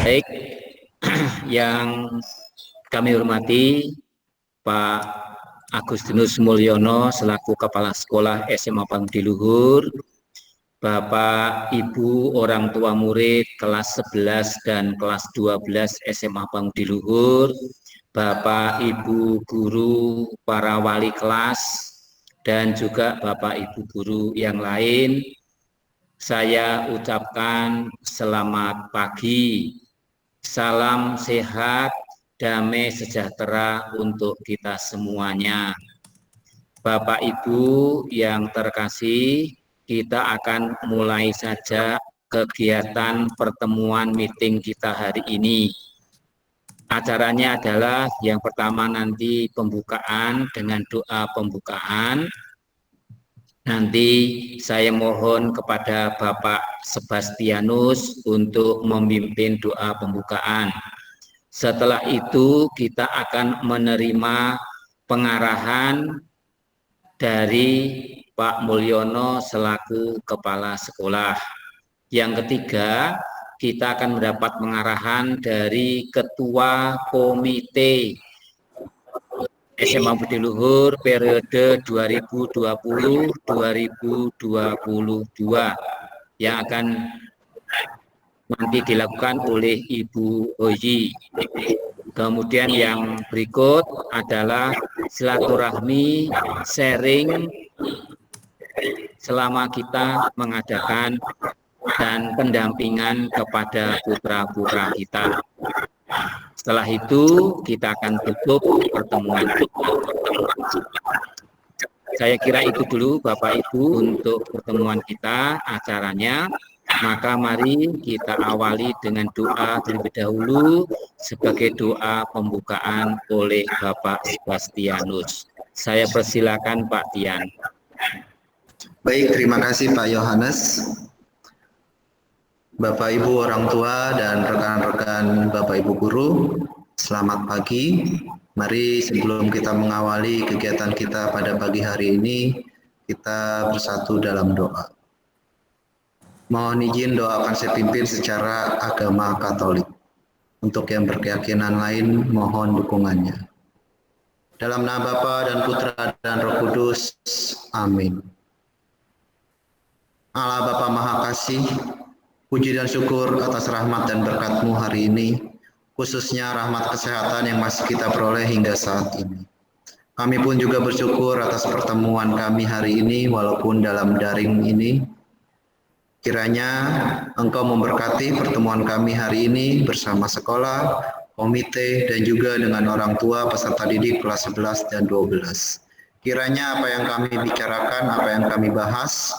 Baik, yang kami hormati Pak Agustinus Mulyono selaku Kepala Sekolah SMA Pangudi Luhur, Bapak Ibu orang tua murid kelas 11 dan kelas 12 SMA Pangudi Luhur, Bapak Ibu guru, para wali kelas, dan juga Bapak Ibu guru yang lain, saya ucapkan selamat pagi. Salam sehat, damai sejahtera untuk kita semuanya. Bapak Ibu yang terkasih, kita akan mulai saja kegiatan pertemuan meeting kita hari ini. Acaranya adalah yang pertama nanti pembukaan dengan doa pembukaan. Nanti saya mohon kepada Bapak Sebastianus untuk memimpin doa pembukaan. Setelah itu kita akan menerima pengarahan dari Pak Mulyono selaku Kepala Sekolah. Yang ketiga, kita akan mendapat pengarahan dari Ketua Komite SMA Budi Luhur periode 2020-2022 yang akan nanti dilakukan oleh Ibu Hoyi. Kemudian yang berikut adalah silaturahmi, sharing selama kita mengadakan dan pendampingan kepada putra-putra kita. Setelah itu kita akan tutup pertemuan. Saya kira itu dulu Bapak Ibu untuk pertemuan kita, acaranya. Maka mari kita awali dengan doa terlebih dahulu sebagai doa pembukaan oleh Bapak Sebastianus. Saya persilakan Pak Tian. Baik, terima kasih Pak Yohanes. Bapak Ibu orang tua dan rekan-rekan Bapak Ibu guru, selamat pagi. Mari sebelum kita mengawali kegiatan kita pada pagi hari ini, kita bersatu dalam doa. Mohon izin doa akan saya pimpin secara agama Katolik. Untuk yang berkeyakinan lain, mohon dukungannya. Dalam nama Bapa dan Putra dan Roh Kudus, amin. Allah Bapa Maha Kasih, puji dan syukur atas rahmat dan berkat-Mu hari ini, khususnya rahmat kesehatan yang masih kita peroleh hingga saat ini. Kami pun juga bersyukur atas pertemuan kami hari ini, walaupun dalam daring ini. Kiranya Engkau memberkati pertemuan kami hari ini bersama sekolah, komite, dan juga dengan orang tua peserta didik kelas 11 dan 12. Kiranya apa yang kami bicarakan, apa yang kami bahas,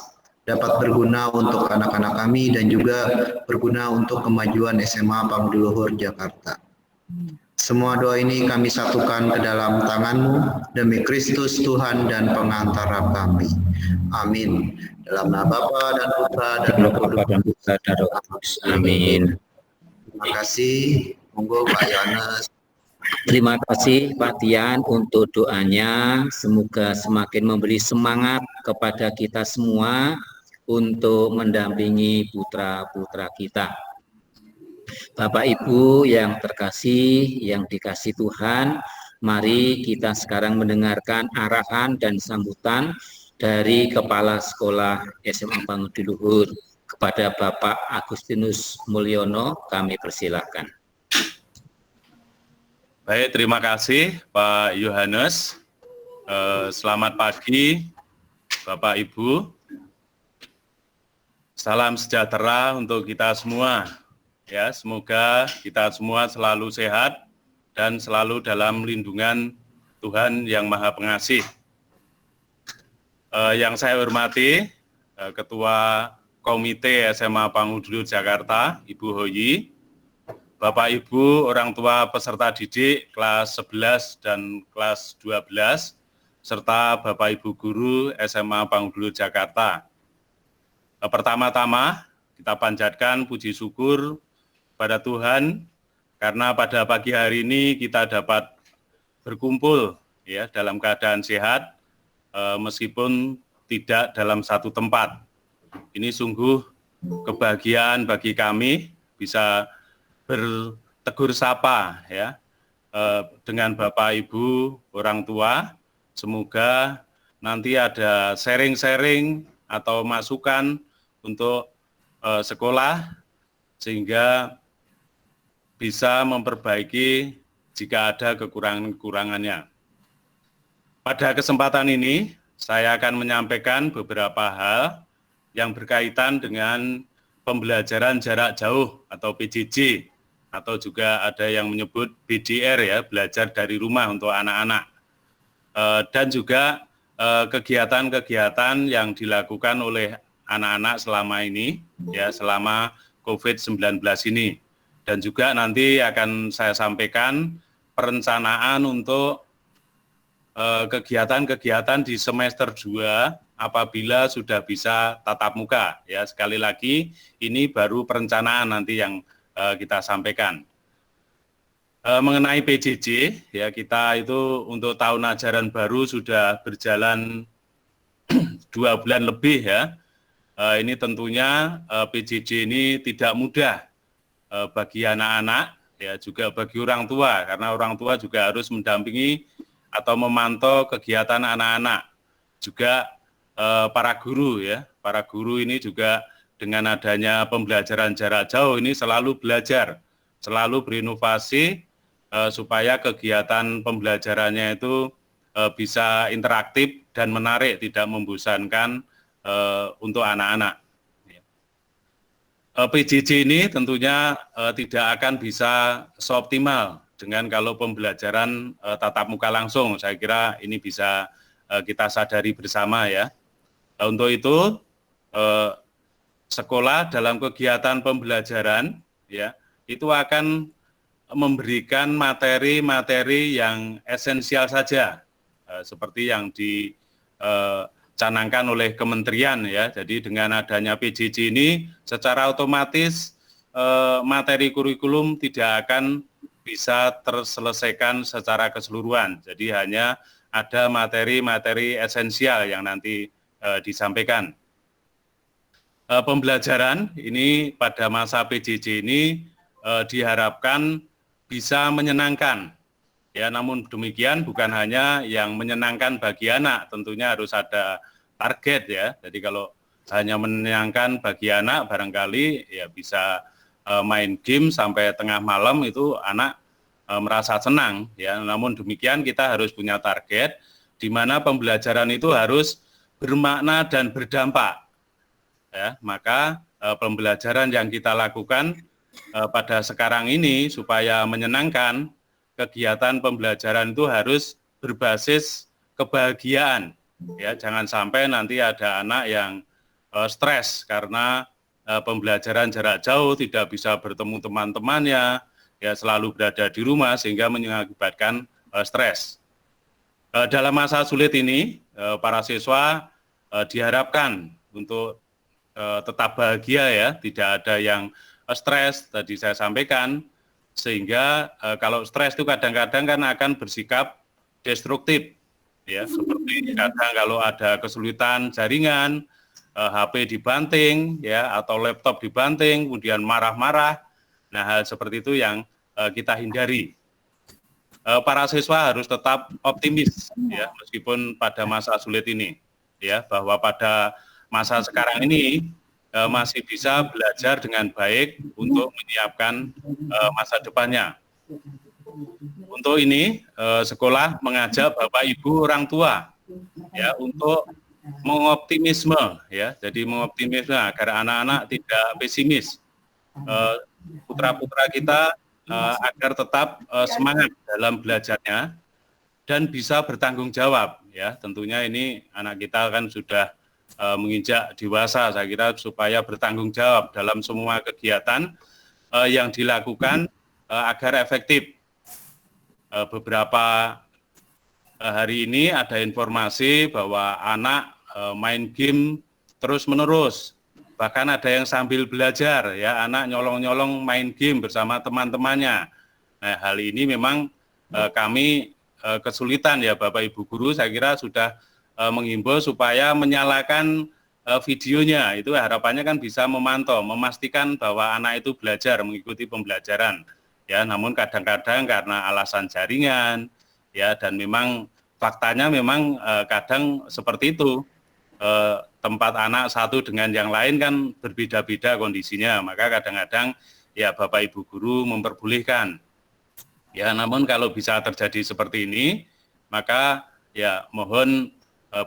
dapat berguna untuk anak-anak kami dan juga berguna untuk kemajuan SMA Pangdiluhur Jakarta. Semua doa ini kami satukan ke dalam tangan-Mu demi Kristus Tuhan dan pengantara kami. Amin. Dalam nama Bapa dan Putra dan Roh Kudus. Amin. Terima kasih. Monggo Pak Yohanes. Terima kasih Pak Tian untuk doanya. Semoga semakin memberi semangat kepada kita semua untuk mendampingi putra-putra kita. Bapak Ibu yang terkasih, yang dikasih Tuhan, mari kita sekarang mendengarkan arahan dan sambutan dari Kepala Sekolah SMA Pangdiluhur kepada Bapak Agustinus Mulyono. Kami persilahkan. Baik, terima kasih Pak Yohanes. Selamat pagi Bapak Ibu. Salam sejahtera untuk kita semua. Ya, semoga kita semua selalu sehat dan selalu dalam lindungan Tuhan yang Maha Pengasih. Yang saya hormati Ketua Komite SMA Pangdiluhur Jakarta, Ibu Hoyi, Bapak Ibu orang tua peserta didik kelas 11 dan kelas 12, serta Bapak Ibu guru SMA Pangdiluhur Jakarta. Pertama-tama kita panjatkan puji syukur pada Tuhan karena pada pagi hari ini kita dapat berkumpul ya dalam keadaan sehat meskipun tidak dalam satu tempat. Ini sungguh kebahagiaan bagi kami bisa bertegur sapa ya dengan Bapak Ibu orang tua. Semoga nanti ada sharing-sharing atau masukan untuk sekolah sehingga bisa memperbaiki jika ada kekurangan-kekurangannya. Pada kesempatan ini saya akan menyampaikan beberapa hal yang berkaitan dengan pembelajaran jarak jauh atau PJJ, atau juga ada yang menyebut BDR ya, belajar dari rumah untuk anak-anak. Dan juga kegiatan-kegiatan yang dilakukan oleh anak-anak selama ini, ya selama COVID-19 ini. Dan juga nanti akan saya sampaikan perencanaan untuk kegiatan-kegiatan di semester 2 apabila sudah bisa tatap muka. Ya, sekali lagi ini baru perencanaan nanti yang kita sampaikan. Mengenai PJJ, ya kita itu untuk tahun ajaran baru sudah berjalan 2 bulan lebih ya. Ini tentunya PJJ ini tidak mudah bagi anak-anak, ya juga bagi orang tua, karena orang tua juga harus mendampingi atau memantau kegiatan anak-anak. Juga para guru ya, para guru ini juga dengan adanya pembelajaran jarak jauh ini selalu belajar, selalu berinovasi supaya kegiatan pembelajarannya itu bisa interaktif dan menarik, tidak membosankan untuk anak-anak. PJJ ini tentunya tidak akan bisa seoptimal dengan kalau pembelajaran tatap muka langsung. Saya kira ini bisa kita sadari bersama ya. Untuk itu sekolah dalam kegiatan pembelajaran ya itu akan memberikan materi-materi yang esensial saja seperti yang dicanangkan oleh kementerian ya. Jadi dengan adanya PJJ ini secara otomatis materi kurikulum tidak akan bisa terselesaikan secara keseluruhan. Jadi hanya ada materi-materi esensial yang nanti disampaikan. Pembelajaran ini pada masa PJJ ini diharapkan bisa menyenangkan. Ya, namun demikian bukan hanya yang menyenangkan bagi anak, tentunya harus ada target ya. Jadi kalau hanya menyenangkan bagi anak barangkali ya bisa main game sampai tengah malam itu anak merasa senang ya. Namun demikian kita harus punya target di mana pembelajaran itu harus bermakna dan berdampak. Ya, maka pembelajaran yang kita lakukan pada sekarang ini supaya menyenangkan, kegiatan pembelajaran itu harus berbasis kebahagiaan. Ya, jangan sampai nanti ada anak yang stres karena pembelajaran jarak jauh, tidak bisa bertemu teman-temannya, ya selalu berada di rumah sehingga mengakibatkan stres. Dalam masa sulit ini, para siswa diharapkan untuk tetap bahagia ya, tidak ada yang stres, tadi saya sampaikan, sehingga kalau stres itu kadang-kadang kan akan bersikap destruktif, ya seperti kadang kalau ada kesulitan jaringan, HP dibanting, ya atau laptop dibanting, kemudian marah-marah. Nah, hal seperti itu yang kita hindari. Para siswa harus tetap optimis, ya meskipun pada masa sulit ini, ya bahwa pada masa sekarang ini masih bisa belajar dengan baik untuk menyiapkan masa depannya. Untuk ini, sekolah mengajak Bapak Ibu orang tua, ya untuk mengoptimisme, ya jadi mengoptimisme agar anak-anak tidak pesimis. Putra-putra kita agar tetap semangat dalam belajarnya dan bisa bertanggung jawab, ya tentunya ini anak kita kan sudah menginjak dewasa, saya kira supaya bertanggung jawab dalam semua kegiatan yang dilakukan agar efektif. Beberapa hari ini ada informasi bahwa anak main game terus-menerus, bahkan ada yang sambil belajar, ya anak nyolong-nyolong main game bersama teman-temannya. Nah, hal ini memang kami kesulitan ya Bapak Ibu Guru, saya kira sudah menghimbau supaya menyalakan videonya, itu harapannya kan bisa memantau, memastikan bahwa anak itu belajar, mengikuti pembelajaran. Ya, namun kadang-kadang karena alasan jaringan, ya dan memang faktanya memang kadang seperti itu, tempat anak satu dengan yang lain kan berbeda-beda kondisinya, maka kadang-kadang ya Bapak Ibu Guru memperbolehkan. Ya, namun kalau bisa terjadi seperti ini, maka ya mohon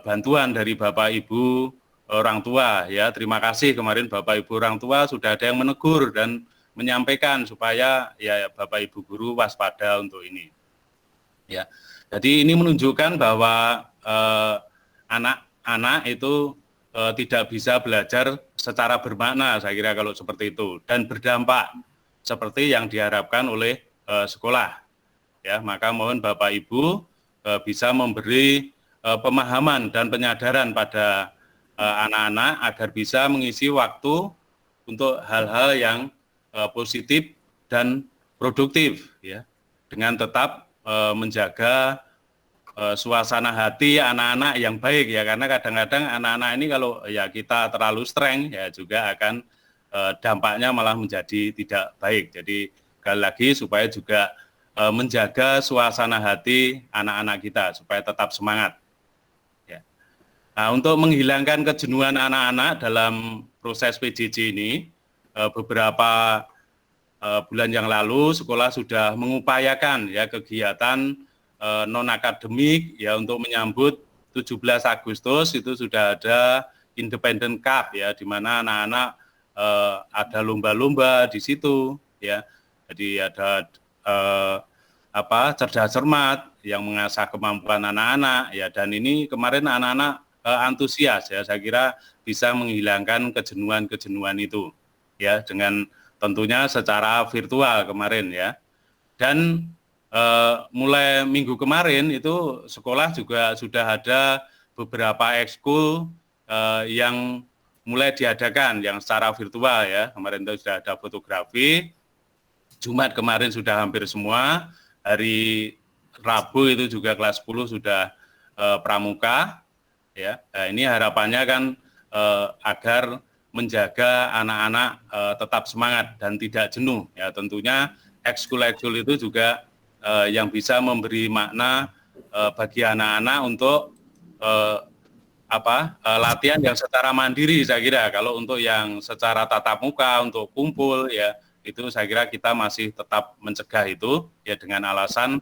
bantuan dari Bapak Ibu orang tua, ya terima kasih kemarin Bapak Ibu orang tua sudah ada yang menegur dan menyampaikan supaya ya Bapak Ibu Guru waspada untuk ini. Ya, jadi ini menunjukkan bahwa anak-anak itu tidak bisa belajar secara bermakna, saya kira kalau seperti itu, dan berdampak seperti yang diharapkan oleh sekolah. Ya, maka mohon Bapak Ibu bisa memberi pemahaman dan penyadaran pada anak-anak agar bisa mengisi waktu untuk hal-hal yang positif dan produktif, ya, dengan tetap menjaga suasana hati anak-anak yang baik, ya, karena kadang-kadang anak-anak ini kalau ya kita terlalu streng, ya juga akan dampaknya malah menjadi tidak baik. Jadi sekali lagi supaya juga menjaga suasana hati anak-anak kita supaya tetap semangat. Ya. Nah, untuk menghilangkan kejenuhan anak-anak dalam proses PJJ ini, beberapa bulan yang lalu sekolah sudah mengupayakan ya kegiatan non akademik ya untuk menyambut 17 Agustus itu sudah ada Independent Cup ya, di mana anak-anak ada lomba-lomba di situ ya. Jadi ada cerdas cermat yang mengasah kemampuan anak-anak ya, dan ini kemarin anak-anak antusias ya, saya kira bisa menghilangkan kejenuhan itu ya, dengan tentunya secara virtual kemarin ya. Dan mulai minggu kemarin itu sekolah juga sudah ada beberapa ekskul yang mulai diadakan yang secara virtual ya. Kemarin itu sudah ada fotografi, Jumat kemarin sudah hampir semua, hari Rabu itu juga kelas 10 sudah pramuka ya. Nah, ini harapannya kan agar menjaga anak-anak tetap semangat dan tidak jenuh ya. Tentunya ekskul-ekskul itu juga yang bisa memberi makna bagi anak-anak untuk latihan yang secara mandiri, saya kira. Kalau untuk yang secara tatap muka untuk kumpul ya, itu saya kira kita masih tetap mencegah itu ya, dengan alasan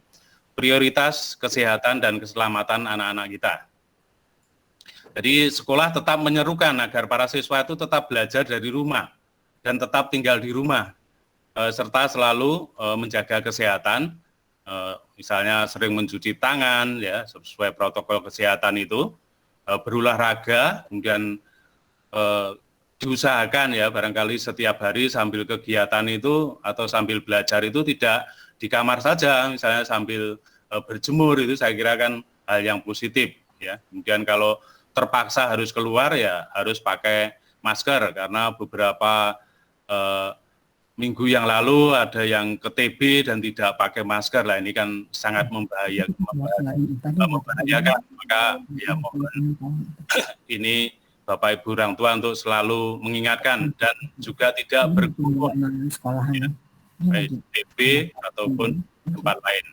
prioritas kesehatan dan keselamatan anak-anak kita. Jadi sekolah tetap menyerukan agar para siswa itu tetap belajar dari rumah dan tetap tinggal di rumah, serta selalu menjaga kesehatan, misalnya sering mencuci tangan ya sesuai protokol kesehatan itu, berolahraga, kemudian diusahakan ya barangkali setiap hari sambil kegiatan itu atau sambil belajar itu tidak di kamar saja, misalnya sambil berjemur, itu saya kira kan hal yang positif ya. Kemudian kalau terpaksa harus keluar ya harus pakai masker, karena beberapa minggu yang lalu ada yang ke TB dan tidak pakai masker lah, ini kan sangat membahayakan. Maka ya mohon ini Bapak Ibu orang tua untuk selalu mengingatkan dan juga tidak berkerumun ya, baik TB ataupun tempat lain.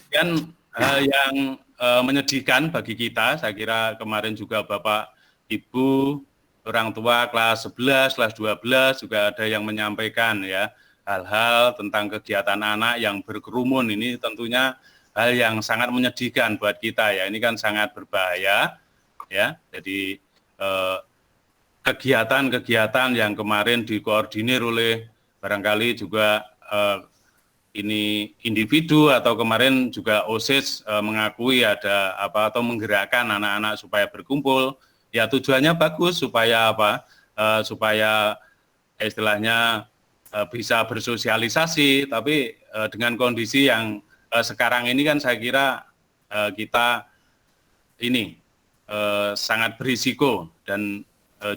Dan hal yang menyedihkan bagi kita, saya kira kemarin juga Bapak Ibu orang tua kelas 11, kelas 12 juga ada yang menyampaikan ya hal-hal tentang kegiatan anak yang berkerumun. Ini tentunya hal yang sangat menyedihkan buat kita ya. Ini kan sangat berbahaya ya. Jadi kegiatan-kegiatan yang kemarin dikoordinir oleh barangkali juga ini individu atau kemarin juga OSIS mengakui ada apa atau menggerakkan anak-anak supaya berkumpul, ya tujuannya bagus supaya apa? Supaya istilahnya bisa bersosialisasi, tapi dengan kondisi yang sekarang ini kan saya kira kita ini sangat berisiko dan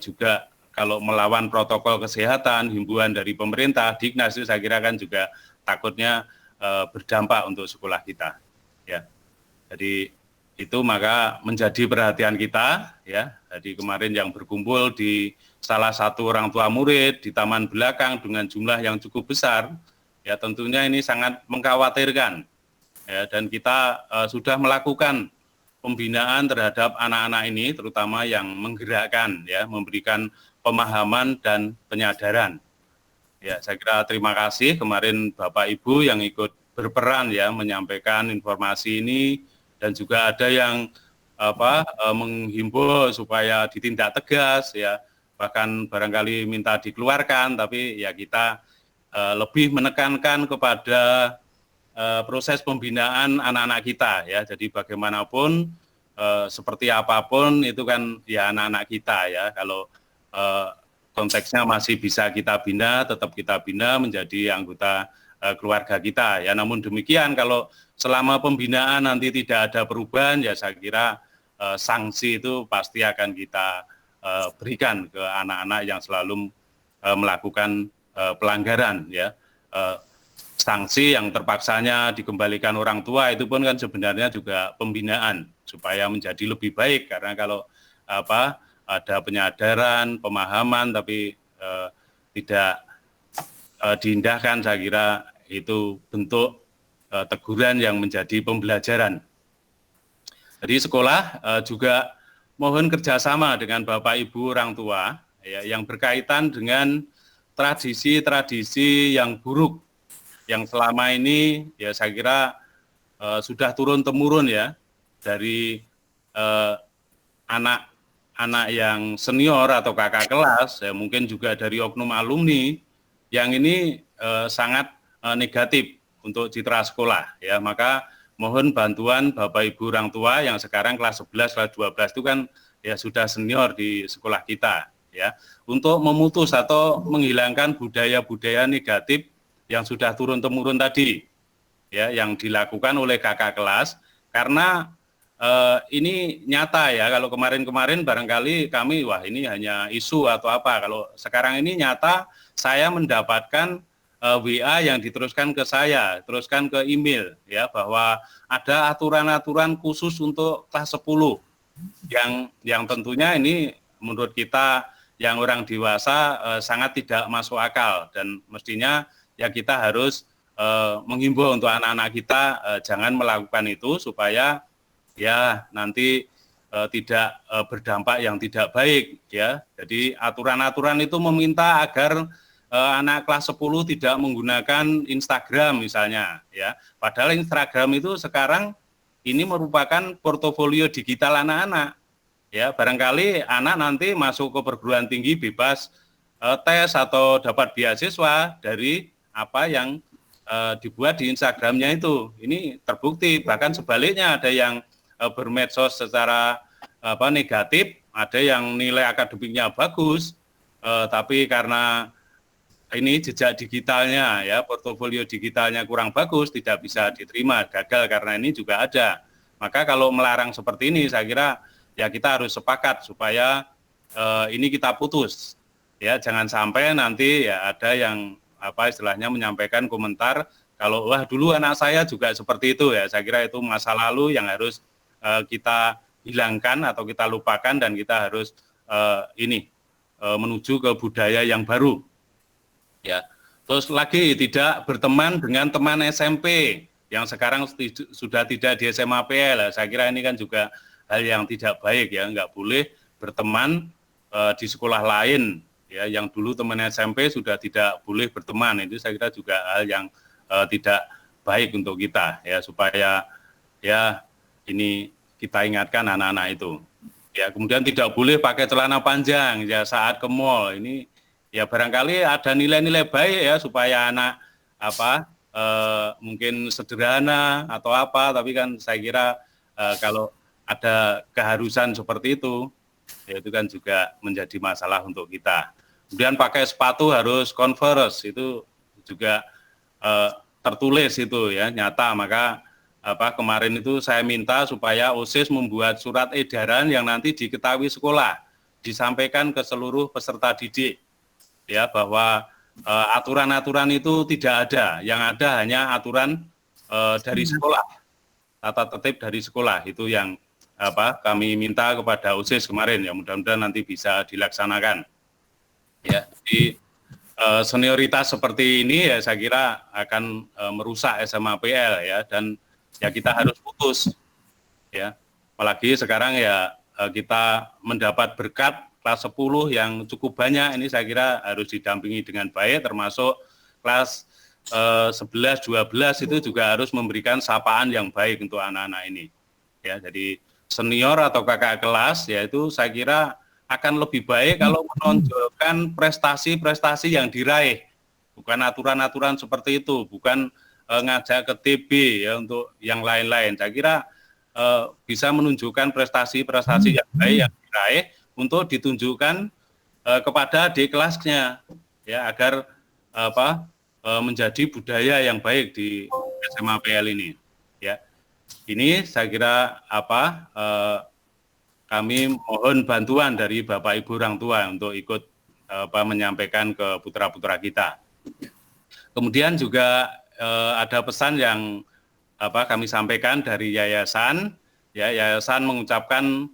juga kalau melawan protokol kesehatan, himbauan dari pemerintah, Dignas itu saya kira kan juga takutnya berdampak untuk sekolah kita, ya. Jadi itu maka menjadi perhatian kita, ya. Jadi kemarin yang berkumpul di salah satu orang tua murid di taman belakang dengan jumlah yang cukup besar, ya tentunya ini sangat mengkhawatirkan, ya. Dan kita sudah melakukan pembinaan terhadap anak-anak ini, terutama yang menggerakkan, ya, memberikan pemahaman dan penyadaran. Ya, saya kira terima kasih kemarin Bapak Ibu yang ikut berperan ya menyampaikan informasi ini, dan juga ada yang menghimbau supaya ditindak tegas ya, bahkan barangkali minta dikeluarkan, tapi ya kita lebih menekankan kepada proses pembinaan anak-anak kita ya. Jadi bagaimanapun seperti apapun itu kan ya anak-anak kita ya. Kalau konteksnya masih bisa kita bina, tetap kita bina menjadi anggota keluarga kita ya. Namun demikian kalau selama pembinaan nanti tidak ada perubahan ya saya kira sanksi itu pasti akan kita berikan ke anak-anak yang selalu melakukan pelanggaran ya. Sanksi yang terpaksanya dikembalikan orang tua itu pun kan sebenarnya juga pembinaan supaya menjadi lebih baik, karena kalau ada penyadaran, pemahaman, tapi tidak diindahkan, saya kira itu bentuk teguran yang menjadi pembelajaran. Jadi sekolah juga mohon kerjasama dengan Bapak Ibu orang tua ya, yang berkaitan dengan tradisi-tradisi yang buruk yang selama ini ya saya kira sudah turun-temurun ya dari anak yang senior atau kakak kelas, ya mungkin juga dari oknum alumni yang ini sangat negatif untuk citra sekolah ya. Maka mohon bantuan Bapak Ibu orang tua yang sekarang kelas 11, kelas 12 itu kan ya sudah senior di sekolah kita ya, untuk memutus atau menghilangkan budaya-budaya negatif yang sudah turun-temurun tadi ya, yang dilakukan oleh kakak kelas. Karena ini nyata ya, kalau kemarin-kemarin barangkali kami wah ini hanya isu atau apa, kalau sekarang ini nyata saya mendapatkan WA yang diteruskan ke saya, teruskan ke email ya, bahwa ada aturan-aturan khusus untuk kelas 10 yang tentunya ini menurut kita yang orang dewasa sangat tidak masuk akal, dan mestinya ya kita harus menghimbau untuk anak-anak kita jangan melakukan itu supaya ya nanti tidak berdampak yang tidak baik ya. Jadi aturan-aturan itu meminta agar anak kelas 10 tidak menggunakan Instagram misalnya ya. Padahal Instagram itu sekarang ini merupakan portofolio digital anak-anak. Ya, barangkali anak nanti masuk ke perguruan tinggi bebas tes atau dapat beasiswa dari apa yang dibuat di Instagramnya itu. Ini terbukti, bahkan sebaliknya ada yang bermedsos secara negatif ada yang nilai akademiknya bagus, tapi karena ini jejak digitalnya ya, portofolio digitalnya kurang bagus, tidak bisa diterima, gagal karena ini juga ada. Maka kalau melarang seperti ini, saya kira ya kita harus sepakat supaya ini kita putus. Ya, jangan sampai nanti ya ada yang istilahnya menyampaikan komentar kalau wah dulu anak saya juga seperti itu ya. Saya kira itu masa lalu yang harus kita hilangkan atau kita lupakan dan kita harus menuju ke budaya yang baru. Ya. Terus lagi tidak berteman dengan teman SMP yang sekarang sudah tidak di SMA PL. Saya kira ini kan juga hal yang tidak baik ya, nggak boleh berteman di sekolah lain ya, yang dulu teman SMP sudah tidak boleh berteman. Itu saya kira juga hal yang tidak baik untuk kita ya, supaya ya ini kita ingatkan anak-anak itu. Ya, kemudian tidak boleh pakai celana panjang ya saat ke mall. Ini ya barangkali ada nilai-nilai baik ya supaya anak mungkin sederhana atau apa, tapi kan saya kira kalau ada keharusan seperti itu, ya itu kan juga menjadi masalah untuk kita. Kemudian pakai sepatu harus Converse, itu juga tertulis itu ya, nyata. Maka kemarin itu saya minta supaya OSIS membuat surat edaran yang nanti diketahui sekolah, disampaikan ke seluruh peserta didik, ya bahwa aturan-aturan itu tidak ada, yang ada hanya aturan dari sekolah, tata tertib dari sekolah, itu yang kami minta kepada OSIS kemarin, ya mudah-mudahan nanti bisa dilaksanakan. Ya, di senioritas seperti ini ya saya kira akan merusak SMA PL ya, dan ya kita harus putus ya, apalagi sekarang ya kita mendapat berkat kelas 10 yang cukup banyak, ini saya kira harus didampingi dengan baik, termasuk kelas 11, 12 itu juga harus memberikan sapaan yang baik untuk anak-anak ini ya. Jadi senior atau kakak kelas ya itu saya kira akan lebih baik kalau menonjolkan prestasi-prestasi yang diraih, bukan aturan-aturan seperti itu, bukan ngajak ke TB ya untuk yang lain-lain. Saya kira bisa menunjukkan prestasi-prestasi yang baik yang diraih untuk ditunjukkan kepada adik kelasnya ya, agar menjadi budaya yang baik di SMA PL ini ya. Ini saya kira kami mohon bantuan dari Bapak Ibu orang tua untuk ikut menyampaikan ke putra-putra kita. Kemudian juga ada pesan yang kami sampaikan dari yayasan. Ya, yayasan mengucapkan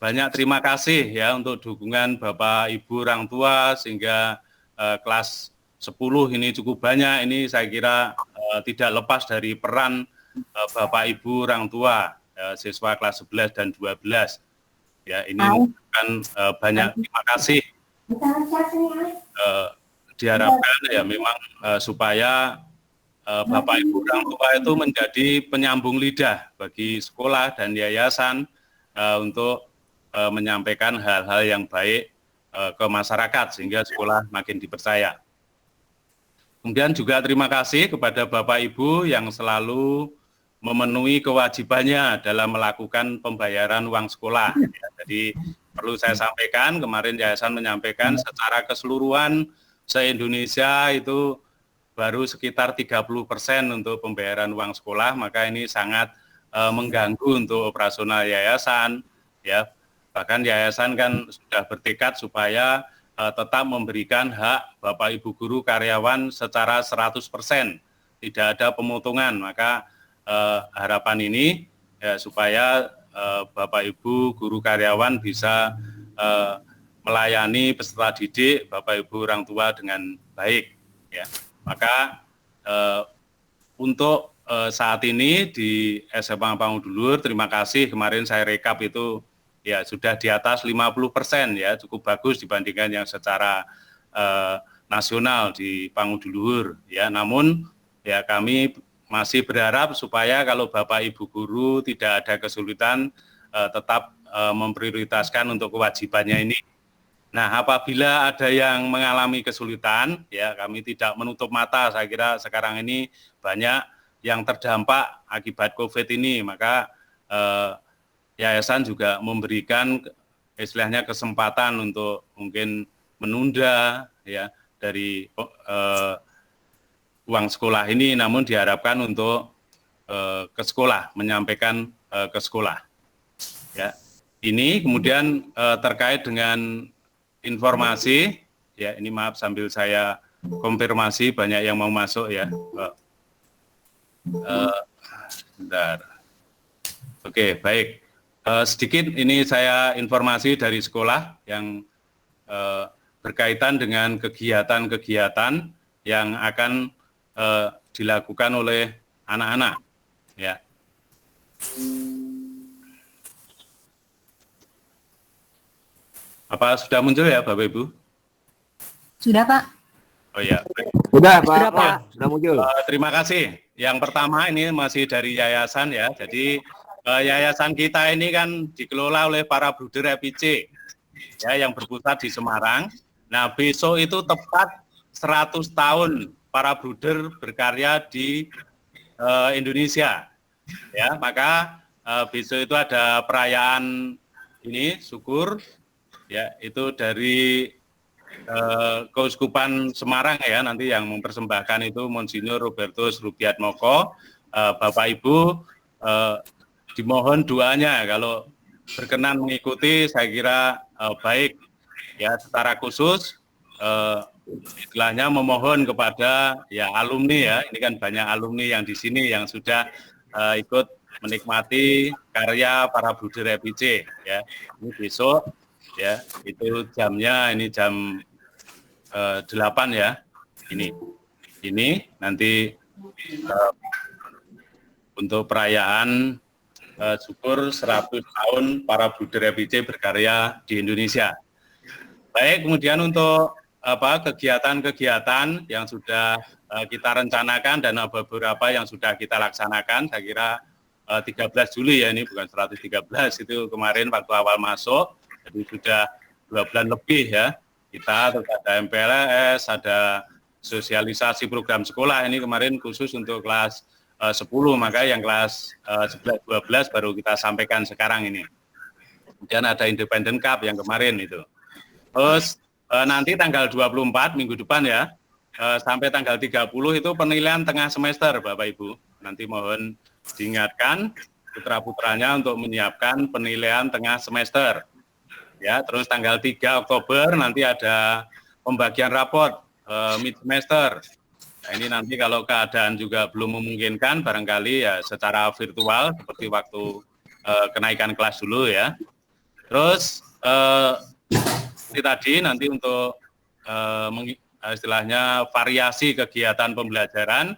banyak terima kasih ya untuk dukungan Bapak Ibu orang tua sehingga kelas 10 ini cukup banyak. Ini saya kira tidak lepas dari peran Bapak Ibu orang tua siswa kelas 11 dan 12. Ya, ini kan banyak terima kasih. Diharapkan ya memang supaya Bapak Ibu orang tua itu menjadi penyambung lidah bagi sekolah dan yayasan untuk menyampaikan hal-hal yang baik ke masyarakat sehingga sekolah makin dipercaya. Kemudian juga terima kasih kepada Bapak Ibu yang selalu memenuhi kewajibannya dalam melakukan pembayaran uang sekolah. Ya, jadi perlu saya sampaikan, kemarin yayasan menyampaikan secara keseluruhan se-Indonesia itu baru sekitar 30% untuk pembayaran uang sekolah, maka ini sangat mengganggu untuk operasional yayasan. Ya, bahkan yayasan kan sudah bertekad supaya tetap memberikan hak Bapak Ibu guru karyawan secara 100%, tidak ada pemotongan. Maka harapan ini ya, supaya Bapak Ibu guru karyawan bisa melayani peserta didik Bapak Ibu orang tua dengan baik ya. Maka untuk saat ini di SMA Pangudulur, terima kasih kemarin saya rekap itu ya sudah di atas 50% ya, cukup bagus dibandingkan yang secara nasional di Pangudulur ya. Namun ya kami masih berharap supaya kalau Bapak Ibu guru tidak ada kesulitan, tetap memprioritaskan untuk kewajibannya ini. Nah, apabila ada yang mengalami kesulitan, ya kami tidak menutup mata. Saya kira sekarang ini banyak yang terdampak akibat COVID ini, maka yayasan juga memberikan istilahnya kesempatan untuk mungkin menunda ya dari uang sekolah ini, namun diharapkan untuk ke sekolah, menyampaikan ke sekolah. Ya, ini kemudian terkait dengan informasi, ya ini maaf sambil saya konfirmasi banyak yang mau masuk ya. Bentar. Oke, baik. Sedikit ini saya informasi dari sekolah yang berkaitan dengan kegiatan-kegiatan yang akan dilakukan oleh anak-anak. Ya. Apa sudah muncul ya, Bapak Ibu? Sudah, Pak. Oh ya. Sudah, Pak. Sudah muncul. Terima kasih. Yang pertama ini masih dari yayasan ya. Jadi yayasan kita ini kan dikelola oleh para bruder FIC ya yang berpusat di Semarang. Nah, besok itu tepat 100 tahun para bruder berkarya di Indonesia. Ya, maka besok itu ada perayaan ini syukur ya, itu dari Keuskupan Semarang ya, nanti yang mempersembahkan itu Monsinyur Robertus Rudiatmoko. Bapak Ibu dimohon doanya kalau berkenan mengikuti, saya kira baik ya. Secara khusus istilahnya memohon kepada ya alumni ya, ini kan banyak alumni yang di sini yang sudah ikut menikmati karya para bruder FIC ya. Ini besok ya, itu jamnya ini jam 8 ya. Ini nanti untuk perayaan syukur 100 tahun para bruder FIC berkarya di Indonesia. Baik, kemudian untuk kegiatan-kegiatan yang sudah kita rencanakan dan beberapa yang sudah kita laksanakan, saya kira 13 Juli ya, ini bukan 113, itu kemarin waktu awal masuk, jadi sudah 2 bulan lebih ya. Kita terus ada MPLS, ada sosialisasi program sekolah, ini kemarin khusus untuk kelas 10, maka yang kelas 11-12 baru kita sampaikan sekarang ini. Kemudian ada Independent Cup yang kemarin itu. Terus nanti tanggal 24 minggu depan ya, sampai tanggal 30 itu penilaian tengah semester Bapak Ibu. Nanti mohon diingatkan putra-putranya untuk menyiapkan penilaian tengah semester. Ya, terus tanggal 3 Oktober nanti ada pembagian raport mid semester. Nah, ini nanti kalau keadaan juga belum memungkinkan, barangkali ya secara virtual seperti waktu kenaikan kelas dulu ya. Terus tadi nanti untuk istilahnya variasi kegiatan pembelajaran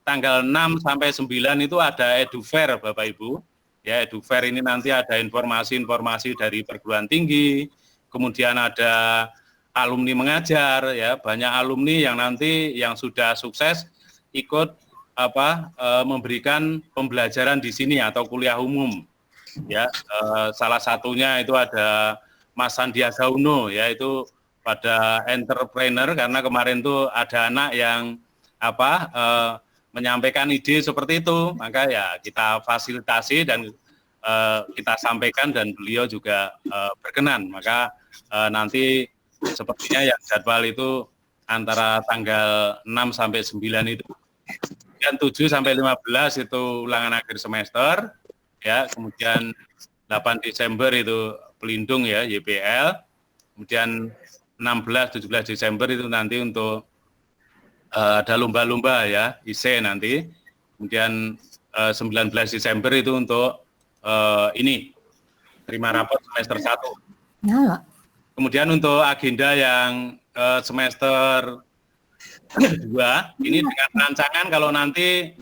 tanggal 6 sampai 9 itu ada EduFair Bapak Ibu. Ya, EduFair ini nanti ada informasi-informasi dari perguruan tinggi, kemudian ada alumni mengajar, ya banyak alumni yang nanti yang sudah sukses ikut memberikan pembelajaran di sini atau kuliah umum. Ya, salah satunya itu ada Mas Sandiaga Uno, ya itu pada entrepreneur karena kemarin tuh ada anak yang menyampaikan ide seperti itu, maka ya kita fasilitasi dan kita sampaikan dan beliau juga berkenan. Maka nanti sepertinya yang jadwal itu antara tanggal 6 sampai 9 itu. Kemudian 7 sampai 15 itu ulangan akhir semester, ya. Kemudian 8 Desember itu pelindung ya, YPL. Kemudian 16-17 Desember itu nanti untuk ada lomba-lomba ya, ISE nanti. Kemudian 19 Desember itu untuk terima rapor semester 1. Ya. Kemudian untuk agenda yang semester 2, ini dengan rancangan kalau nanti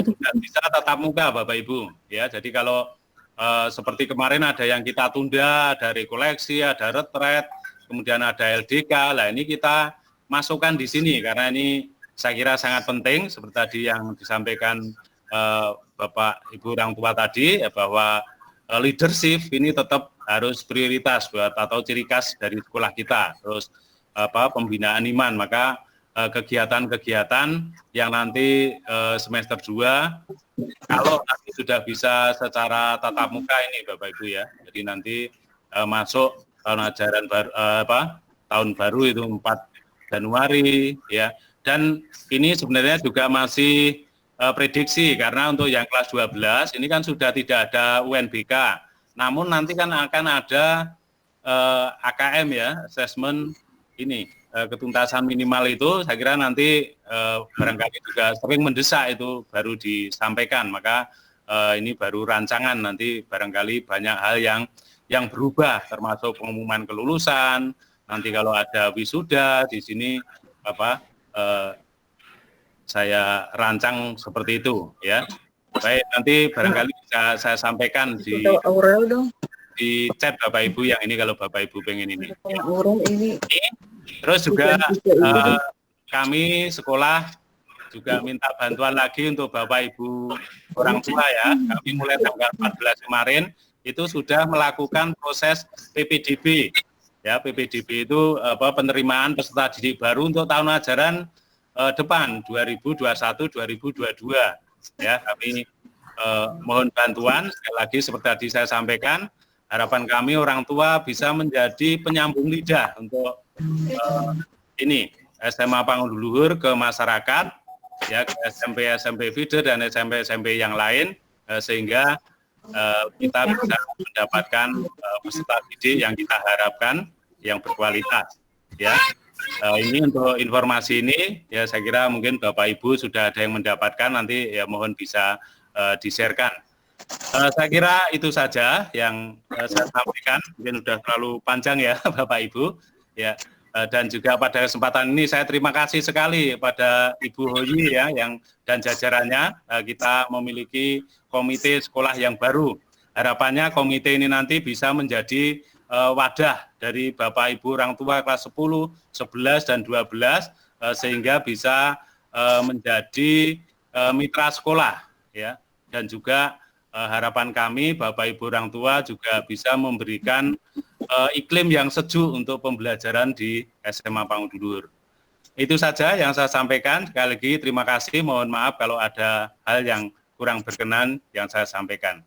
sudah bisa tatap muka Bapak Ibu. Ya, jadi kalau seperti kemarin ada yang kita tunda, ada rekoleksi, ada retret, kemudian ada LDK. Lah ini kita masukkan di sini karena ini saya kira sangat penting seperti tadi yang disampaikan Bapak Ibu orang tua tadi ya, bahwa leadership ini tetap harus prioritas buat atau ciri khas dari sekolah kita. Terus pembinaan iman, maka kegiatan-kegiatan yang nanti semester 2 kalau nanti sudah bisa secara tatap muka ini Bapak Ibu ya. Jadi nanti masuk tahun ajaran baru, tahun baru itu 4 Januari ya. Dan ini sebenarnya juga masih prediksi karena untuk yang kelas 12 ini kan sudah tidak ada UNBK. Namun nanti kan akan ada AKM ya, assessment ini ketuntasan minimal itu saya kira nanti barangkali juga sering mendesak itu baru disampaikan. Maka ini baru rancangan, nanti barangkali banyak hal yang berubah termasuk pengumuman kelulusan. Nanti kalau ada wisuda di sini saya rancang seperti itu ya. Baik, nanti barangkali bisa saya sampaikan di chat Bapak Ibu yang ini kalau Bapak Ibu pengen ini. Terus juga kami sekolah juga minta bantuan lagi untuk Bapak Ibu orang tua ya. Kami mulai tanggal 14 kemarin itu sudah melakukan proses PPDB. Ya, PPDB itu penerimaan peserta didik baru untuk tahun ajaran depan 2021-2022 ya. Kami mohon bantuan sekali lagi seperti tadi saya sampaikan, harapan kami orang tua bisa menjadi penyambung lidah untuk ini SMA Pangudul Luhur ke masyarakat ya, ke SMP feeder dan SMP yang lain sehingga kita bisa mendapatkan peserta didik yang kita harapkan yang berkualitas ya. Ini untuk informasi ini ya, saya kira mungkin Bapak Ibu sudah ada yang mendapatkan, nanti ya mohon bisa di-sharekan. Saya kira itu saja yang saya sampaikan, mungkin sudah terlalu panjang ya Bapak Ibu ya. Dan juga pada kesempatan ini saya terima kasih sekali pada Ibu Hoyi ya dan jajarannya. Kita memiliki komite sekolah yang baru. Harapannya komite ini nanti bisa menjadi wadah dari Bapak Ibu orang tua kelas 10, 11 dan 12 sehingga bisa menjadi mitra sekolah ya. Dan juga harapan kami Bapak Ibu orang tua juga bisa memberikan iklim yang sejuk untuk pembelajaran di SMA Pangudul Luhur. Itu saja yang saya sampaikan. Sekali lagi terima kasih, mohon maaf kalau ada hal yang kurang berkenan yang saya sampaikan.